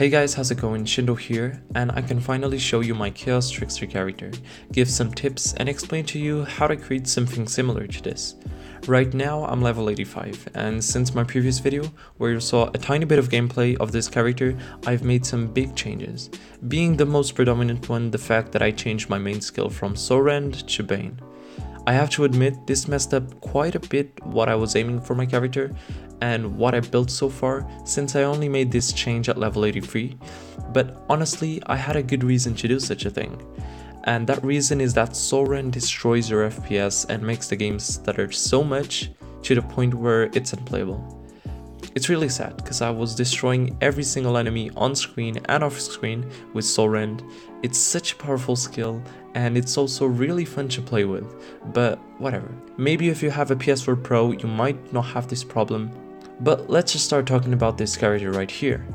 Hey guys, how's it going? Shindo here, and I can finally show you my Chaos Trickster character, give some tips, and explain to you how to create something similar to this. Right now I'm level 85, and since my previous video, where you saw a tiny bit of gameplay of this character, I've made some big changes, being the most predominant one the fact that I changed my main skill from rend to Bane. I have to admit, this messed up quite a bit what I was aiming for my character and what I built so far, since I only made this change at level 83, but honestly I had a good reason to do such a thing. And that reason is that rend destroys your FPS and makes the game stutter so much to the point where it's unplayable. It's really sad because I was destroying every single enemy on screen and off screen with rend. It's such a powerful skill and it's also really fun to play with, but whatever. Maybe if you have a PS4 Pro you might not have this problem, but let's just start talking about this character right here.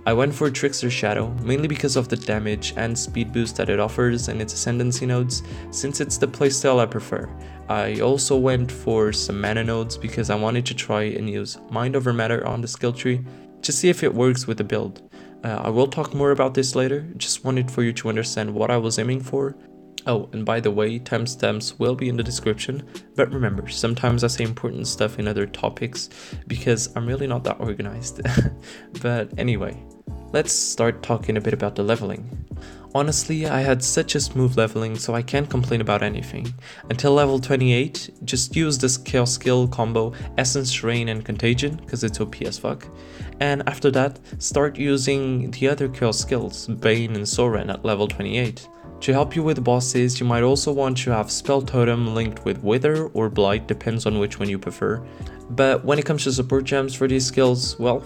I went for Trickster Shadow, mainly because of the damage and speed boost that it offers and its ascendancy nodes, since it's the playstyle I prefer. I also went for some mana nodes because I wanted to try and use Mind Over Matter on the skill tree to see if it works with the build. I will talk more about this later, just wanted for you to understand what I was aiming for. Oh, and by the way, timestamps will be in the description, but remember, sometimes I say important stuff in other topics because I'm really not that organized. But anyway, let's start talking a bit about the leveling. Honestly, I had such a smooth leveling, so I can't complain about anything. Until level 28, just use this chaos skill combo Essence, Rain and Contagion, because it's OP as fuck. And after that, start using the other chaos skills, Bane and rend at level 28. To help you with bosses, you might also want to have Spell Totem linked with Wither or Blight, depends on which one you prefer. But when it comes to support gems for these skills, well,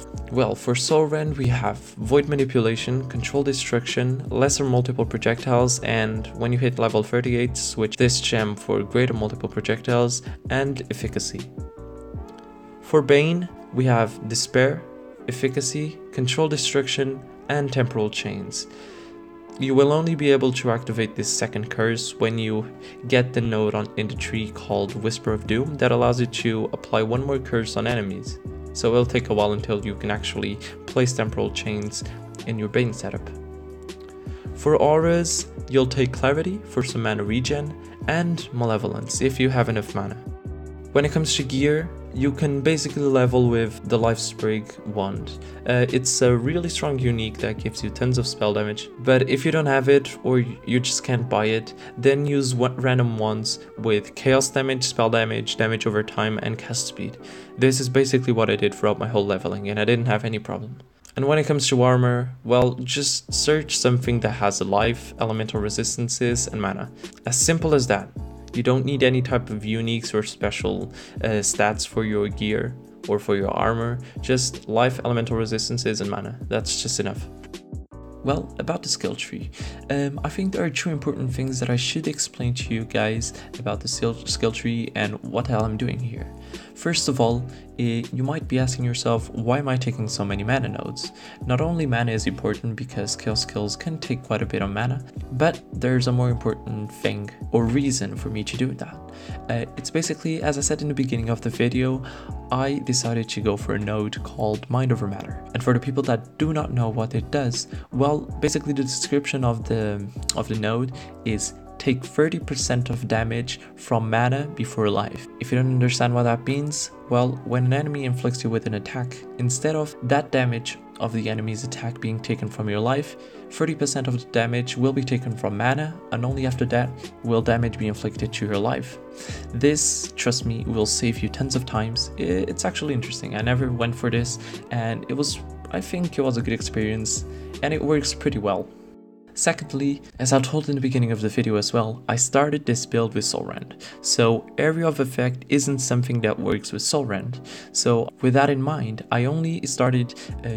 for rend we have Void Manipulation, Control Destruction, Lesser Multiple Projectiles, and when you hit level 38, switch this gem for Greater Multiple Projectiles and Efficacy. For Bane, we have Despair, Efficacy, Control Destruction, and Temporal Chains. You will only be able to activate this second curse when you get the node in the tree called Whisper of Doom that allows you to apply one more curse on enemies. So it'll take a while until you can actually place temporal chains in your Bane setup. For auras, you'll take Clarity for some mana regen and Malevolence if you have enough mana. When it comes to gear, you can basically level with the Life Sprig wand. It's a really strong unique that gives you tons of spell damage, but if you don't have it or you just can't buy it, then use random wands with chaos damage, spell damage, damage over time and cast speed. This is basically what I did throughout my whole leveling and I didn't have any problem. And when it comes to armor, well, just search something that has life, elemental resistances and mana. As simple as that. You don't need any type of uniques or special stats for your gear or for your armor, just life, elemental resistances and mana. That's just enough. Well, about the skill tree, I think there are two important things that I should explain to you guys about the skill tree and what the hell I'm doing here. First of all, you might be asking yourself, why am I taking so many mana nodes? Not only mana is important because chaos skills can take quite a bit of mana, but there's a more important thing or reason for me to do that. It's basically, as I said in the beginning of the video, I decided to go for a node called Mind Over Matter. And for the people that do not know what it does, well, basically the description of the node is take 30% of damage from mana before life. If you don't understand what that means, well, when an enemy inflicts you with an attack, instead of that damage of the enemy's attack being taken from your life, 30% of the damage will be taken from mana, and only after that will damage be inflicted to your life. This, trust me, will save you tons of times. It's actually interesting. I never went for this, and I think it was a good experience, and it works pretty well. Secondly, as I told in the beginning of the video as well, I started this build with rend, so Area of Effect isn't something that works with rend. So with that in mind, I only started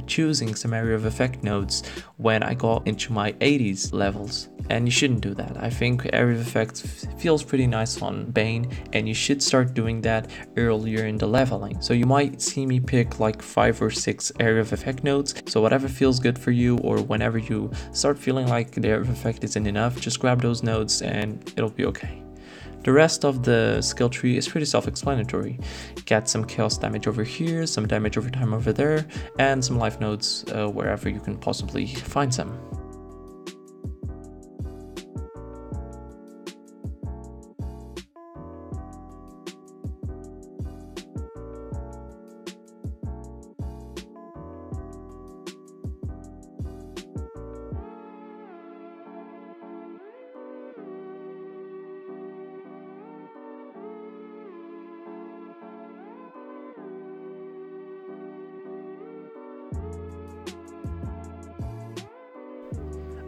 choosing some Area of Effect nodes when I got into my 80s levels. And you shouldn't do that. I think Area of Effect feels pretty nice on Bane, and you should start doing that earlier in the leveling. So you might see me pick like 5 or 6 Area of Effect nodes, so whatever feels good for you, or whenever you start feeling like the Area of Effect isn't enough, just grab those nodes and it'll be okay. The rest of the skill tree is pretty self-explanatory. Get some chaos damage over here, some damage over time over there, and some life nodes wherever you can possibly find some.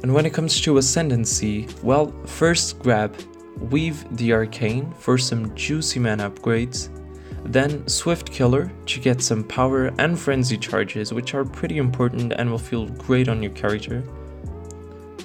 And when it comes to ascendancy, well, first grab Weave the Arcane for some juicy mana upgrades, then Swift Killer to get some power and frenzy charges, which are pretty important and will feel great on your character,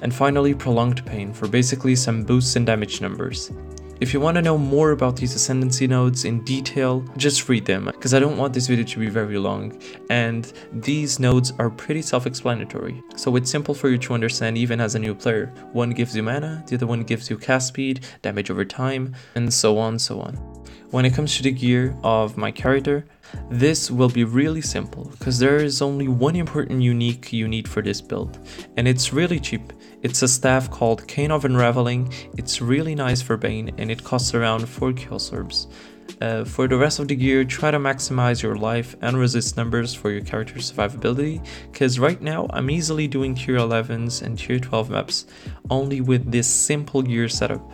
and finally Prolonged Pain for basically some boosts in damage numbers. If you want to know more about these ascendancy nodes in detail, just read them, because I don't want this video to be very long, and these nodes are pretty self-explanatory, so it's simple for you to understand even as a new player. One gives you mana, the other one gives you cast speed, damage over time, and so on. When it comes to the gear of my character, this will be really simple, because there is only one important unique you need for this build, and it's really cheap. It's a staff called Cane of Unraveling. It's really nice for Bane, and it costs around 4 kills orbs. For the rest of the gear, try to maximize your life and resist numbers for your character's survivability, because right now I'm easily doing tier 11s and tier 12 maps only with this simple gear setup.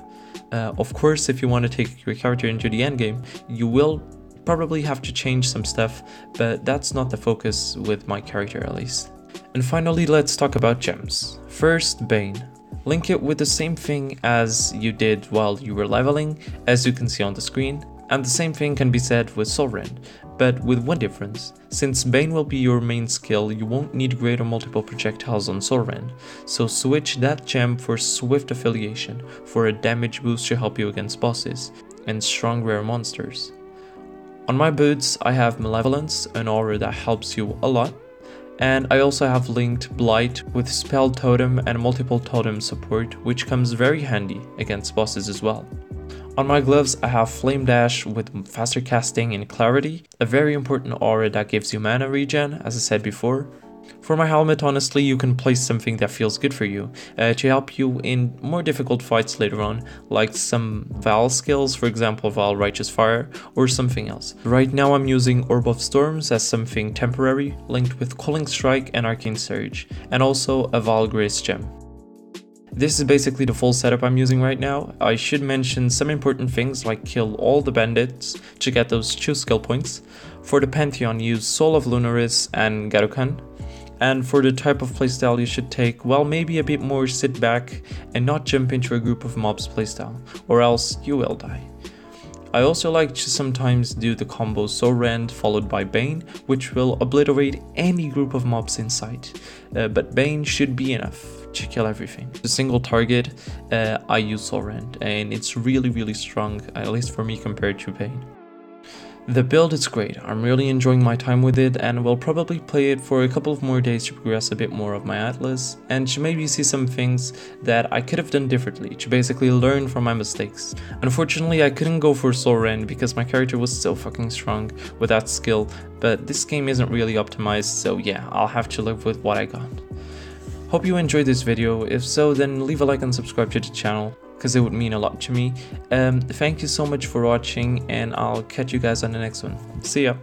Of course, if you want to take your character into the endgame, you will probably have to change some stuff, but that's not the focus with my character at least. And finally, let's talk about gems. First, Bane. Link it with the same thing as you did while you were leveling, as you can see on the screen, and the same thing can be said with soul rend, but with one difference. Since Bane will be your main skill, you won't need great or multiple projectiles on soul rend, so switch that gem for Swift Affiliation for a damage boost to help you against bosses and strong rare monsters. On my boots, I have Malevolence, an aura that helps you a lot, and I also have linked Blight with Spell Totem and multiple totem support, which comes very handy against bosses as well. On my gloves, I have Flame Dash with faster casting and clarity, a very important aura that gives you mana regen, as I said before. For my helmet, honestly, you can place something that feels good for you, to help you in more difficult fights later on, like some Val skills, for example Val Righteous Fire, or something else. Right now I'm using Orb of Storms as something temporary, linked with Culling Strike and Arcane Surge, and also a Val Grace gem. This is basically the full setup I'm using right now. I should mention some important things like kill all the bandits to get those 2 skill points. For the Pantheon, use Soul of Lunaris and Garukhan. And for the type of playstyle you should take, well, maybe a bit more sit back and not jump into a group of mobs playstyle, or else you will die. I also like to sometimes do the combo Soul Rend followed by Bane, which will obliterate any group of mobs in sight, but Bane should be enough to kill everything. The single target, I use Soul Rend, and it's really strong, at least for me compared to Bane. The build is great, I'm really enjoying my time with it, and will probably play it for a couple of more days to progress a bit more of my atlas, and to maybe see some things that I could have done differently, to basically learn from my mistakes. Unfortunately, I couldn't go for Soul Rend because my character was so fucking strong with that skill, but this game isn't really optimized, so yeah, I'll have to live with what I got. Hope you enjoyed this video. If so, then leave a like and subscribe to the channel, because it would mean a lot to me. Thank you so much for watching, and I'll catch you guys on the next one. See ya!